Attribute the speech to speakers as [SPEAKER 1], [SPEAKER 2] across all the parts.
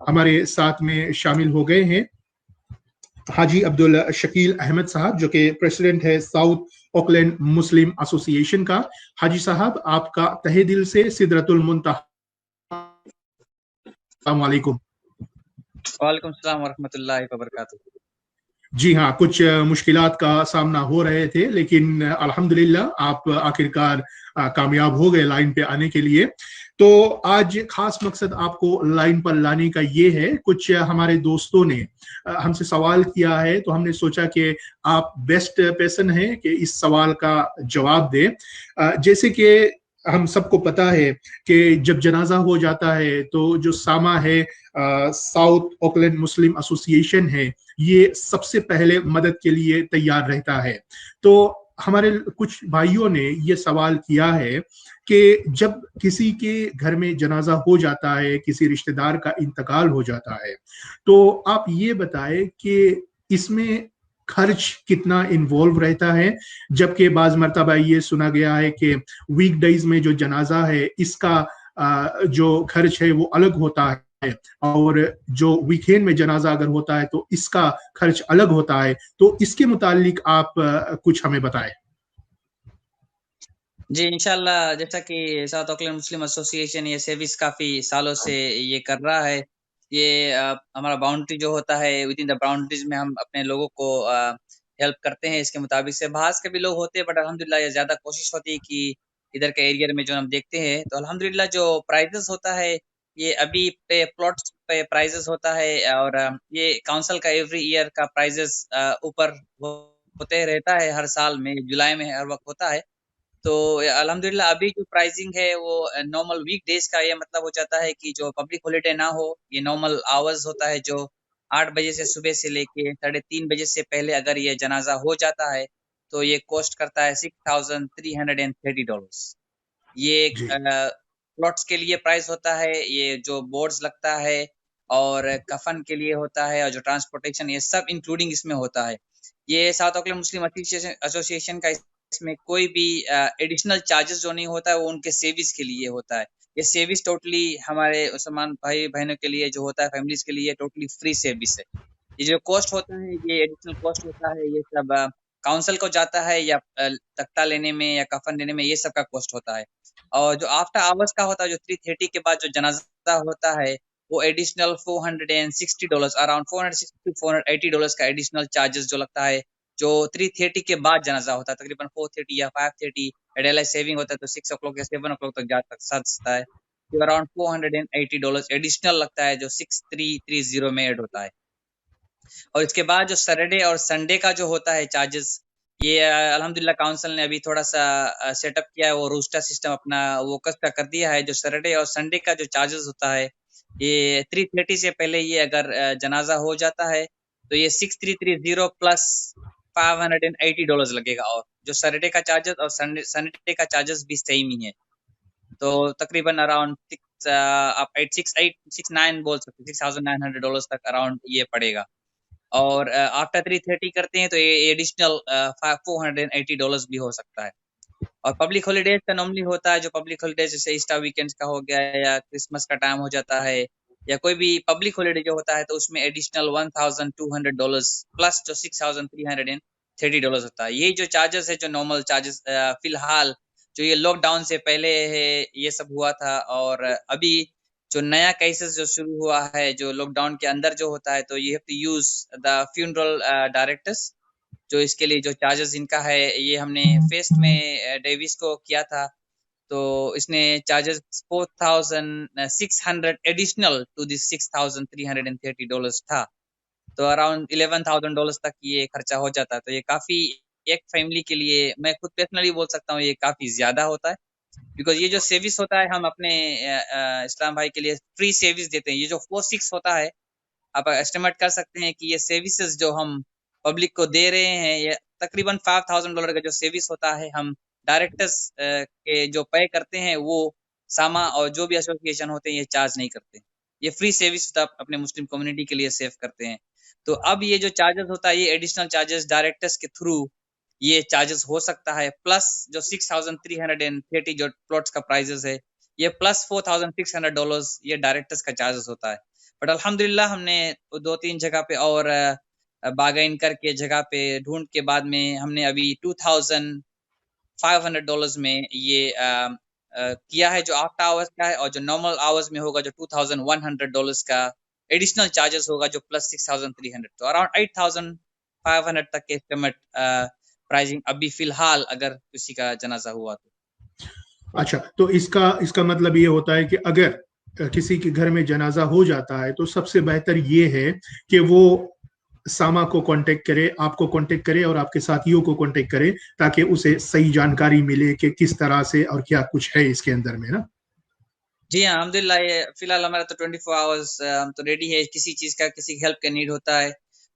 [SPEAKER 1] हमारे साथ में शामिल हो गए हैं हाजी अब्दुल शकील अहमद साहब, जो कि प्रेसिडेंट है साउथ ऑकलैंड मुस्लिम एसोसिएशन का। हाजी साहब, आपका तहे दिल से सिदरतुल मुंतहा वालेकुम।
[SPEAKER 2] वालेकुम सलाम वरहमतुल्लाहि वबरकातुहू।
[SPEAKER 1] जी हाँ, कुछ मुश्किलात का सामना हो रहे थे, लेकिन अल्हम्दुलिल्लाह आप आखिरकार कामयाब हो गए लाइन पे आने के लिए। तो आज खास मकसद आपको लाइन पर लाने का ये है, कुछ हमारे दोस्तों ने हमसे सवाल किया है, तो हमने सोचा कि आप बेस्ट पर्सन हैं कि इस सवाल का जवाब दें। जैसे कि हम सबको पता है कि जब जनाजा हो जाता है तो जो सामा है, साउथ ऑकलैंड मुस्लिम एसोसिएशन है, ये सबसे पहले मदद के लिए तैयार रहता है। तो हमारे कुछ भाइयों ने ये सवाल किया है कि जब किसी के घर में जनाजा हो जाता है, किसी रिश्तेदार का इंतकाल हो जाता है, तो आप ये बताएं कि इसमें खर्च कितना इन्वॉल्व रहता है। जबकि बाज मर्तबा ये सुना गया है कि वीकडेज में जो जनाजा है इसका जो खर्च है वो अलग होता है, और जो वीकेंड में जनाजा अगर होता है तो इसका खर्च अलग होता है। तो इसके मुतालिक आप कुछ हमें बताएं।
[SPEAKER 2] जी इंशाल्लाह, जैसा कि साउथ ऑकलैंड मुस्लिम एसोसिएशन ये सर्विस काफी सालों से ये कर रहा है। ये हमारा बाउंड्री जो होता है, विद इन द बाउंड्रीज में हम अपने लोगों को हेल्प करते हैं। इसके मुताबिक से बाहर के भी लोग होते हैं, बट अल्हम्दुलिल्लाह ये ज्यादा कोशिश होती है कि इधर के एरिया में जो हम देखते हैं, तो अल्हम्दुलिल्लाह जो प्राइजेस होता है ये अभी पे प्लॉट्स पे प्राइजेस होता है, और ये काउंसिल का एवरी ईयर का प्राइजेस ऊपर होते रहता है। हर साल में जुलाई में हर वक्त होता है। तो अल्हम्दुलिल्लाह अभी जो प्राइसिंग है वो नॉर्मल वीक डेज का, ये मतलब हो जाता है कि जो पब्लिक हॉलिडे ना हो, ये नॉर्मल आवर्स होता है जो 8 बजे से सुबह से लेके 3:30 बजे से पहले अगर ये जनाजा हो जाता है तो ये कॉस्ट करता है $6,330। ये
[SPEAKER 1] जी
[SPEAKER 2] प्लॉट्स के लिए प्राइस होता है, ये जो बोर्ड्स लगता है और कफन के लिए होता है, और जो ट्रांसपोर्टेशन, ये सब इंक्लूडिंग इसमें होता है। ये साउथ ऑकलैंड मुस्लिम एसोसिएशन का इसमें कोई भी एडिशनल चार्जेस जो नहीं होता है वो उनके सेविस के लिए होता है। ये सेविस टोटली हमारे मुसलमान भाई बहनों के लिए जो होता है, फैमिलीज के लिए टोटली फ्री सेविस है। ये जो कॉस्ट होता है, ये एडिशनल कॉस्ट होता है, ये सब काउंसिल को जाता है, या तख्ता लेने में या कफन लेने में, ये सब का कॉस्ट होता है। और जो आफ्टर आवर्स का होता है, जो 3:30 के बाद जो जनाजा होता है, वो एडिशनल $460, अराउंड $460 to $480 का एडिशनल चार्जेस जो लगता है, जो 3:30 के बाद जनाजा होता है, तकरीबन 4:30 या 5:30। डेलाइट सेविंग होता है तो 6 o'clock या 7 o'clock तक जा सकता है। तो अराउंड $480 एडिशनल लगता है, जो 6330 में ऐड होता है। और इसके बाद जो सैटरडे और संडे का जो होता है चार्जेस, ये अल्हम्दुलिल्लाह काउंसिल ने अभी थोड़ा सा सेटअप किया है, वो रोस्टर सिस्टम अपना वो का कर दिया है। जो सैटरडे और संडे का जो चार्जेस होता है, ये 3:30 से पहले ये अगर जनाजा हो जाता है तो ये 6330 प्लस $580 लगेगा। और जो सैटरडे का चार्जेस और संडे का चार्जेस भी सेम ही है। तो तकरीबन अराउंड आप 86869 बोल सकते, $6,900 तक अराउंड ये पड़ेगा। और आफ्टर 3:30 करते हैं तो ये एडिशनल $480 भी हो सकता है। और पब्लिक हॉलीडेज का नॉर्मली होता है, जो पब्लिक हॉलीडेज जैसे ईस्टर वीकेंड्स का हो गया, या क्रिसमस का टाइम हो जाता है, या कोई भी पब्लिक हॉलीडे जो होता है, तो उसमें एडिशनल $1,200 प्लस जो $6,330 होता है। यही जो चार्जेस है, जो नॉर्मल चार्जेस फिलहाल जो ये लॉकडाउन से पहले है ये सब हुआ था। और अभी जो नया केसेस जो शुरू हुआ है जो लॉकडाउन के अंदर जो होता है, तो you have to use the funeral directors. जो इसके लिए जो चार्जेस इनका है, ये हमने फेस्ट में डेविस को किया था, तो इसने चार्जेस 4,600 एडिशनल टू दिस $6,330 था। तो अराउंड $11,000 तक ये खर्चा हो जाता है। तो ये काफी एक फैमिली के लिए, मैं खुद पर्सनली बोल सकता हूँ, ये काफी ज्यादा होता है। बिकॉज ये जो सर्विस होता है, हम अपने इस्लाम भाई के लिए फ्री सर्विस देते हैं। ये जो 4-6 होता है, आप एस्टिमेट कर सकते हैं कि ये सर्विसेज जो हम पब्लिक को दे रहे हैं, ये तकरीबन $5,000 का जो सर्विस होता है, हम डायरेक्टर्स के जो पे करते हैं, वो सामा और जो भी एसोसिएशन होते हैं ये चार्ज नहीं करते। ये फ्री सर्विस अपने मुस्लिम कम्युनिटी के लिए सेव करते हैं। तो अब ये जो चार्जेस होता है, ये एडिशनल चार्जेस डायरेक्टर्स के थ्रू ये चार्जेस हो सकता है, प्लस जो 6,330 जो प्लॉट्स का प्राइजेस है, ये प्लस $4,600 ये डायरेक्टर्स का चार्जेस होता है। बट अल्हम्दुलिल्लाह हमने 2-3 जगह पे और बार्गेन करके जगह पे ढूंढ के बाद में हमने अभी $2,500 में ये किया है, जो आफ्टर आवर्स का है, और जो नॉर्मल आवर्स में होगा जो $2,100 का एडिशनल चार्जेस होगा, जो प्लस 6,300, तो अराउंड 8,500 तक के एस्टिमेट प्राइसिंग अभी फिलहाल अगर किसी का जनाजा हुआ तो।
[SPEAKER 1] अच्छा, तो इसका इसका मतलब ये होता है कि अगर किसी के घर में जनाजा हो जाता है तो सबसे बेहतर ये है कि वो सामा को कांटेक्ट करे, आपको कांटेक्ट करे और आपके साथियों को कांटेक्ट करे, ताकि उसे सही जानकारी मिले कि किस तरह से और क्या कुछ है इसके अंदर में ना।
[SPEAKER 2] जी हाँ, अल्हम्दुलिल्लाह, ये फिलहाल हमारा तो 24 आवर्स हम तो रेडी है, किसी चीज का किसी हेल्प का नीड होता है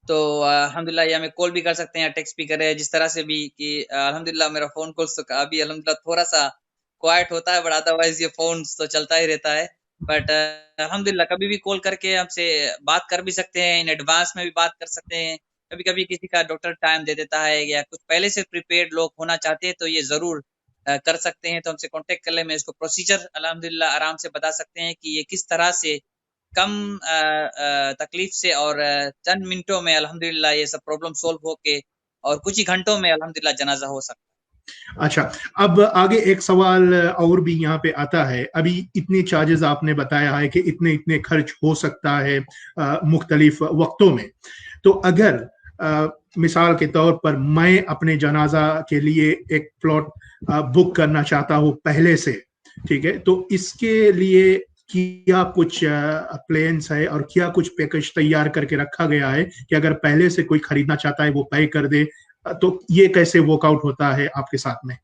[SPEAKER 2] तो अल्हम्दुलिल्लाह ये हमें कॉल भी कर सकते हैं, टेक्स्ट भी करें, जिस तरह से भी कि अल्हम्दुलिल्लाह मेरा फोन कॉल्स तो अभी अल्हम्दुलिल्लाह थोड़ा सा क्वाइट होता है, बट अदरवाइज ये फोन तो चलता ही रहता है। बट अल्हम्दुलिल्लाह कभी भी कॉल करके हमसे बात कर भी सकते हैं, इन एडवांस में भी बात कर सकते हैं। कभी कभी किसी का डॉक्टर टाइम दे देता है या कुछ पहले से प्रिपेयर्ड लोग होना चाहते हैं तो ये जरूर कर सकते हैं, तो हमसे कांटेक्ट कर ले। मैं इसको प्रोसीजर अल्हम्दुलिल्लाह आराम से बता सकते हैं कि ये किस तरह से कम तकलीफ से और चंद मिनटों में अल्हम्दुलिल्लाह ये सब प्रॉब्लम सोल्व होके और कुछ ही घंटों में अल्हम्दुलिल्लाह जनाजा हो सकता है।
[SPEAKER 1] अच्छा, अब आगे एक सवाल और भी यहाँ पे आता है। अभी इतने चार्जेस आपने बताया है कि इतने इतने खर्च हो सकता है मुख्तलिफ वक्तों में, तो अगर मिसाल के तौर पर मैं अपने जनाजा के लिए एक प्लॉट बुक करना चाहता हूँ पहले से, ठीक है, तो इसके लिए क्या कुछ प्लान्स है और क्या कुछ पैकेज तैयार करके रखा गया है कि अगर पहले से कोई खरीदना चाहता है वो पे कर दे, तो ये कैसे वर्कआउट होता है आपके साथ में?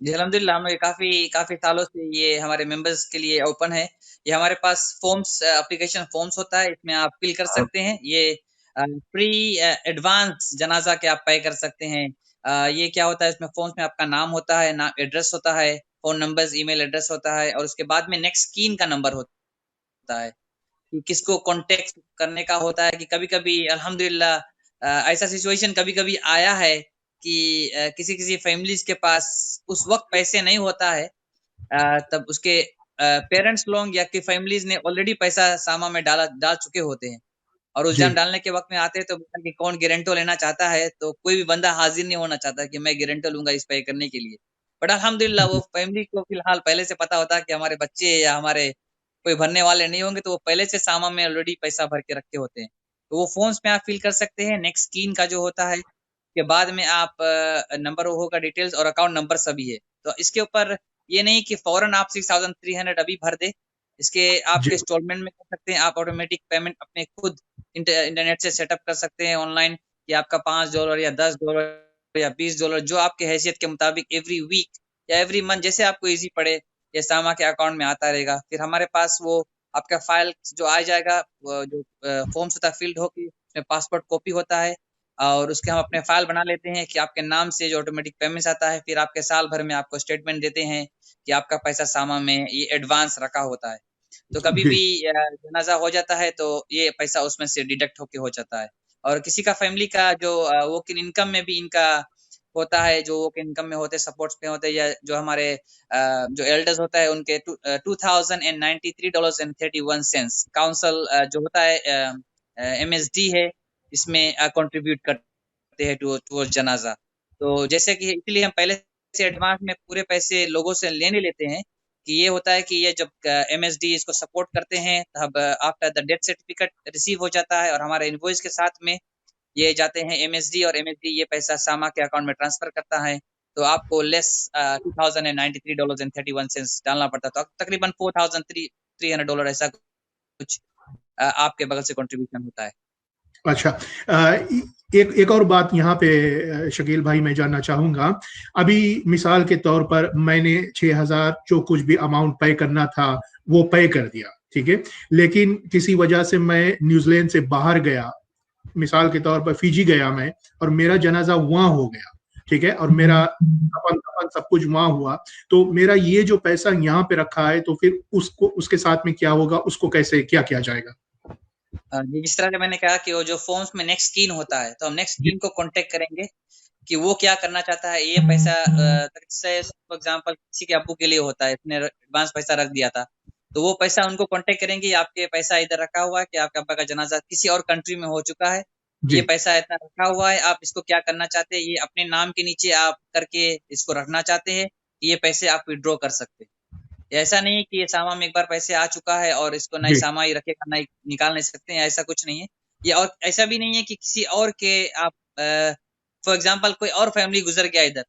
[SPEAKER 2] जी अल्हम्दुलिल्लाह, हम लोग काफी काफी सालों से ये हमारे मेंबर्स के लिए ओपन है। ये हमारे पास फॉर्म्स एप्लीकेशन फॉर्म्स होता है, इसमें आप फिल कर सकते हैं। ये प्री एडवांस जनाजा के आप पे कर सकते हैं। ये क्या होता है, इसमें फॉर्म्स में आपका नाम होता है, नाम, एड्रेस होता है, फोन नंबर्स, ईमेल एड्रेस होता है, और उसके बाद में नेक्स्ट कीन का नंबर होता है कि किसको कांटेक्ट करने का होता है। कि कभी-कभी अल्हम्दुलिल्लाह ऐसा सिचुएशन कभी-कभी आया है कि किसी-किसी फैमिलीज के पास उस वक्त पैसे नहीं होता है, तब उसके पेरेंट्स लोग या कि फैमिलीज ने ऑलरेडी पैसा सामा में डाल चुके होते हैं, और उस
[SPEAKER 1] जी।
[SPEAKER 2] जन डालने के वक्त में आते हैं तो बोलते हैं कि कौन गारंटर लेना चाहता है, तो कोई भी बंदा हाजिर नहीं होना चाहता कि मैं गारंटर लूंगा इस पे करने के लिए। बट अल्हम्दुलिल्लाह वो फैमिली को फिलहाल पहले से पता होता है कि हमारे बच्चे या हमारे कोई भरने वाले नहीं होंगे, तो वो पहले से सामा में ऑलरेडी पैसा भर के रखे होते हैं। तो वो फॉर्म्स में आप फिल कर सकते हैं। नेक्स्ट स्कीम का जो होता है के बाद में आप नंबर होगा, डिटेल्स और अकाउंट नंबर सभी है। तो इसके ऊपर ये नहीं कि फौरन आप 6,300 अभी भर दे, इसके आपके
[SPEAKER 1] जी।
[SPEAKER 2] इंस्टॉलमेंट में कर सकते हैं। आप ऑटोमेटिक पेमेंट अपने खुद इंटरनेट से सेटअप कर सकते हैं ऑनलाइन, कि आपका $5 या $10 या $20 जो आपके हैसियत के मुताबिक एवरी वीक या एवरी मंथ जैसे आपको इजी पड़े, ये सामा के अकाउंट में आता रहेगा। फिर हमारे पास वो आपका फाइल जो आ जाएगा, वो जो फॉर्म्स होता है फील्ड होके, उसमें पासपोर्ट कॉपी होता है, और उसके हम अपने फाइल बना लेते हैं कि आपके नाम से जो ऑटोमेटिक पेमेंट्स आता है, फिर आपके साल भर में आपको स्टेटमेंट देते हैं कि आपका पैसा सामा में ये एडवांस रखा होता है। तो कभी
[SPEAKER 1] जी।
[SPEAKER 2] भी जनाजा हो जाता है तो ये पैसा उसमें से डिडक्ट होके हो जाता है। और किसी का फैमिली का जो वर्क इन इनकम में भी इनका होता है, जो वर्क इनकम में होते सपोर्ट्स में होते हैं, या जो हमारे जो एल्डर्स होता है उनके $2,093.31 काउंसिल जो होता है MSD है, इसमें कंट्रीब्यूट करते हैं टुवर्ड्स जनाजा। तो जैसे कि इसलिए हम पहले से एडवांस में पूरे पैसे लोगों से लेने लेते हैं, कि ये होता है कि ये जब MSD इसको सपोर्ट करते हैं तब after the death certificate receive हो जाता है, और हमारे इनवॉइस के साथ में ये जाते हैं MSD, और MSD ये पैसा सामा के अकाउंट में ट्रांसफर करता है। तो आपको लेस $2,093.31 डालना पड़ता है, तो तकरीबन $4,300 ऐसा कुछ आपके बगल से कंट्रीब्यूशन होता है।
[SPEAKER 1] अच्छा, एक एक और बात यहाँ पे शकील भाई मैं जानना चाहूंगा। अभी मिसाल के तौर पर मैंने 6,000 जो कुछ भी अमाउंट पे करना था वो पे कर दिया, ठीक है, लेकिन किसी वजह से मैं न्यूजीलैंड से बाहर गया, मिसाल के तौर पर फिजी गया मैं, और मेरा जनाजा वहां हो गया, ठीक है, और मेरा कफन कफन सब कुछ वहां हुआ, तो मेरा ये जो पैसा यहाँ पे रखा है तो फिर उसको उसके साथ में क्या होगा, उसको कैसे क्या किया जाएगा?
[SPEAKER 2] जी, जिस तरह से मैंने कहा कि वो जो फॉर्म्स में नेक्स्ट कीन होता है, तो हम नेक्स्ट कीन को कांटेक्ट करेंगे कि वो क्या करना चाहता है। ये पैसा फॉर एग्जांपल किसी के अब्बू के लिए होता है, इसने एडवांस पैसा रख दिया था, तो वो पैसा उनको कांटेक्ट करेंगे, आपके पैसा इधर रखा हुआ है कि आपके अब्बा का जनाजा किसी और कंट्री में हो चुका है, ये
[SPEAKER 1] जी
[SPEAKER 2] पैसा इतना रखा हुआ है, आप इसको क्या करना चाहते हैं, ये अपने नाम के नीचे आप करके इसको रखना चाहते हैं, ये पैसे आप विड्रॉ कर सकते हैं। ऐसा नहीं है कि ये सामा में एक बार पैसे आ चुका है और इसको नई
[SPEAKER 1] जी
[SPEAKER 2] सामा ही रखेगा, नई निकाल नहीं सकते हैं, ऐसा कुछ नहीं है। ये और ऐसा भी नहीं है कि किसी और के आप फॉर एग्जाम्पल कोई और फैमिली गुजर गया इधर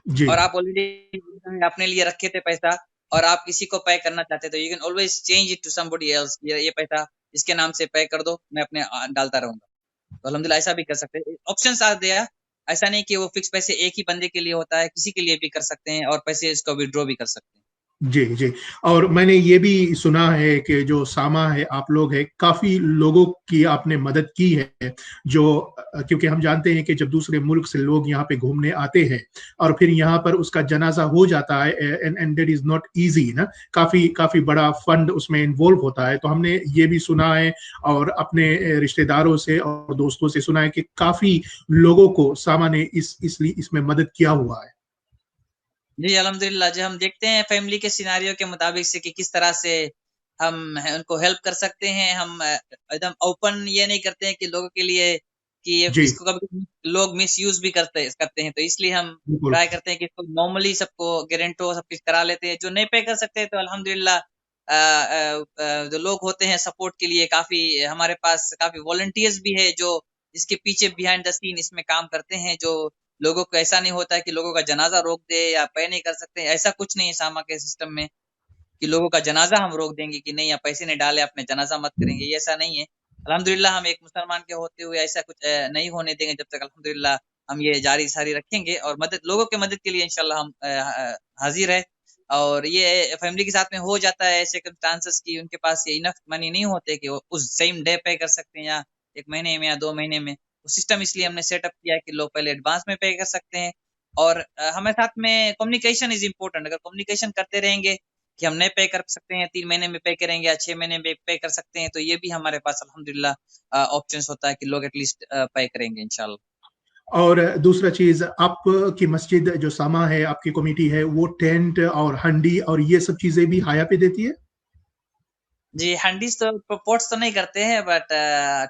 [SPEAKER 1] जी
[SPEAKER 2] और आप ऑलरेडी अपने लिए रखे थे पैसा और आप किसी को पे करना चाहते तो you can always change it to somebody else, ये पैसा इसके नाम से पे कर दो, मैं अपने डालता रहूंगा। तो अल्हम्दुलिल्लाह ऐसा भी कर सकते हैं, ऑप्शंस आर देयर। ऐसा नहीं कि वो फिक्स पैसे एक ही बंदे के लिए होता है, किसी के लिए भी कर सकते हैं और पैसे इसको विड्रॉ भी कर सकते हैं।
[SPEAKER 1] जी जी। और मैंने ये भी सुना है कि जो सामा है आप लोग है काफी लोगों की आपने मदद की है, जो क्योंकि हम जानते हैं कि जब दूसरे मुल्क से लोग यहाँ पे घूमने आते हैं और फिर यहाँ पर उसका जनाजा हो जाता है and that is not easy ना, काफी काफी बड़ा फंड उसमें इन्वॉल्व होता है। तो हमने ये भी सुना है और अपने रिश्तेदारों से और दोस्तों से सुना है कि काफी लोगों को सामा ने इसलिए इसमें मदद किया हुआ है।
[SPEAKER 2] जी अल्हम्दुलिल्लाह, जो हम देखते हैं फैमिली के सिनारियो के मुताबिक से कि किस तरह से हम उनको हेल्प कर सकते हैं। हम एकदम ओपन ये नहीं करते हैं कि लोगों के लिए कि
[SPEAKER 1] जी
[SPEAKER 2] इसको कभी लोग मिस यूज भी करते हैं, तो इसलिए हम
[SPEAKER 1] बिल्कुल।
[SPEAKER 2] ट्राई करते हैं कि इसको नॉर्मली सबको गारंटो सब कुछ करा लेते हैं। जो नहीं पे कर सकते तो अल्हम्दुलिल्लाह जो लोग होते हैं सपोर्ट के लिए काफी हमारे पास काफी वॉलंटियर्स भी है जो इसके पीछे बिहाइंड द सीन इसमें काम करते हैं। जो लोगों को ऐसा नहीं होता है कि लोगों का जनाजा रोक दे या पे नहीं कर सकते, ऐसा कुछ नहीं है सामा के सिस्टम में कि लोगों का जनाजा हम रोक देंगे कि नहीं आप पैसे नहीं डाले अपने जनाजा मत करेंगे, ये ऐसा नहीं है। अल्हम्दुलिल्लाह हम एक मुसलमान के होते हुए ऐसा कुछ नहीं होने देंगे जब तक अल्हम्दुलिल्लाह हम ये जारी सारी रखेंगे और मदद लोगों की मदद के लिए इंशाल्लाह हम हाजिर है। और ये फैमिली के साथ में हो जाता है ऐसे चांसेस की उनके पास ये इनफ मनी नहीं होते कि वो उस सेम डे पे कर सकते हैं या एक महीने में या 2 महीने में। सिस्टम इसलिए हमने सेटअप किया है कि लोग पहले एडवांस में पे कर सकते हैं और हमें साथ में कम्युनिकेशन इज इम्पोर्टेंट। अगर कम्युनिकेशन करते रहेंगे कि हम नहीं पे कर सकते हैं, 3 महीने में पे करेंगे या 6 महीने में पे कर सकते हैं, तो ये भी हमारे पास अल्हम्दुलिल्लाह ऑप्शंस होता है कि लोग एटलीस्ट पे करेंगे इंशाल्लाह।
[SPEAKER 1] और दूसरा चीज, आपकी मस्जिद जो सामा है आपकी कमेटी है वो टेंट और हंडी और ये सब चीजें भी हाया पे देती है?
[SPEAKER 2] जी हंडीज तो पोट्स तो नहीं करते हैं बट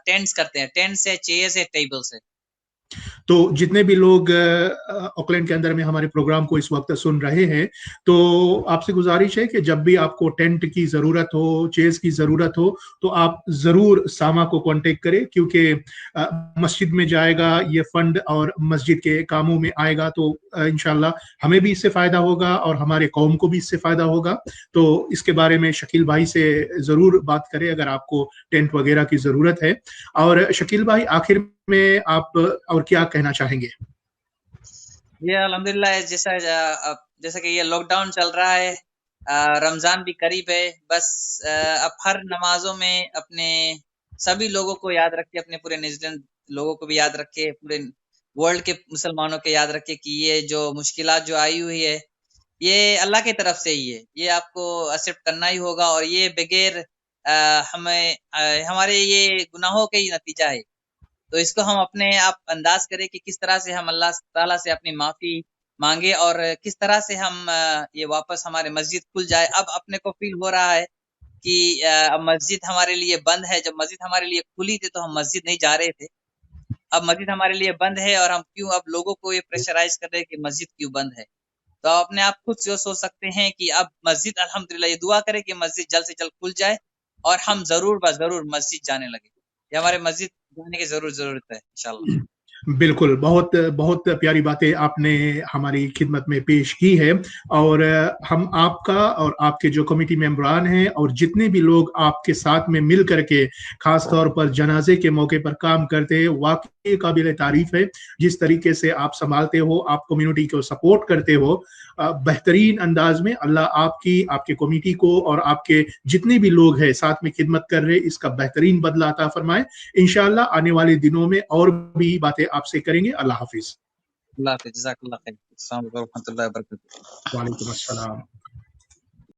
[SPEAKER 2] टेंट्स करते हैं, टेंट से चेयर से टेबल से।
[SPEAKER 1] तो जितने भी लोग ऑकलैंड के अंदर में हमारे प्रोग्राम को इस वक्त सुन रहे हैं, तो आपसे गुजारिश है कि जब भी आपको टेंट की जरूरत हो, चेयर्स की जरूरत हो, तो आप जरूर सामा को कांटेक्ट करें, क्योंकि मस्जिद में जाएगा ये फंड और मस्जिद के कामों में आएगा। तो इंशाल्लाह हमें भी इससे फायदा होगा और हमारे कौम को भी इससे फायदा होगा। तो इसके बारे में शकील भाई से जरूर बात करें अगर आपको टेंट वगैरह की जरूरत है। और शकील भाई आखिर में आप और क्या कहना चाहेंगे?
[SPEAKER 2] ये अल्हम्दुलिल्लाह जैसा जैसा कि ये लॉकडाउन चल रहा है, रमजान भी करीब है, बस अब हर नमाजों में अपने सभी लोगों को याद रखे, अपने पूरे न्यूजीलैंड लोगों को भी याद रखे, पूरे वर्ल्ड के मुसलमानों के याद रखे कि ये जो मुश्किलात जो आई हुई है ये अल्लाह की तरफ से ही है, ये आपको एक्सेप्ट करना ही होगा और ये बगैर हमें हमारे ये गुनाहों का ही नतीजा है। तो इसको हम अपने आप अंदाज करें कि किस तरह से हम अल्लाह ताला से अपनी माफी मांगे और किस तरह से हम ये वापस हमारे मस्जिद खुल जाए। अब अपने को फील हो रहा है कि अब मस्जिद हमारे लिए बंद है, जब मस्जिद हमारे लिए खुली थी तो हम मस्जिद नहीं जा रहे थे, अब मस्जिद हमारे लिए बंद है और हम क्यों अब लोगों को ये प्रेशराइज कर रहे हैं कि मस्जिद क्यों बंद है। तो आप अपने आप खुद जो सोच सकते हैं कि अब मस्जिद अल्हम्दुलिल्लाह ये दुआ करें कि मस्जिद जल्द से जल्द खुल जाए और हम जरूर ब जरूर मस्जिद जाने लगे। ये हमारे मस्जिद जाने की जरूर जरूरत है इंशाल्लाह।
[SPEAKER 1] बिल्कुल, बहुत बहुत प्यारी बातें आपने हमारी खिदमत में पेश की है। और हम आपका और आपके जो कमेटी मेंबरान हैं और जितने भी लोग आपके साथ में मिल करके खास तौर पर जनाजे के मौके पर काम करते हैं, वाकई काबिल तारीफ है। जिस तरीके से आप संभालते हो, आप कम्युनिटी को सपोर्ट करते हो बेहतरीन अंदाज में। अल्लाह आपकी, आपके कमेटी को और आपके जितने भी लोग हैं साथ में खिदमत कर रहे, इसका बेहतरीन बदला अता फरमाए। इंशाअल्लाह आने वाले दिनों में और भी बातें आपसे करेंगे। अल्लाह हाफिज।
[SPEAKER 2] अल्लाह हाफिज, जज़ाकल्लाह खैर। अस्सलाम वालेकुम व रहमतुल्लाहि व बरकातहू।
[SPEAKER 1] वालेकुम अस्सलाम।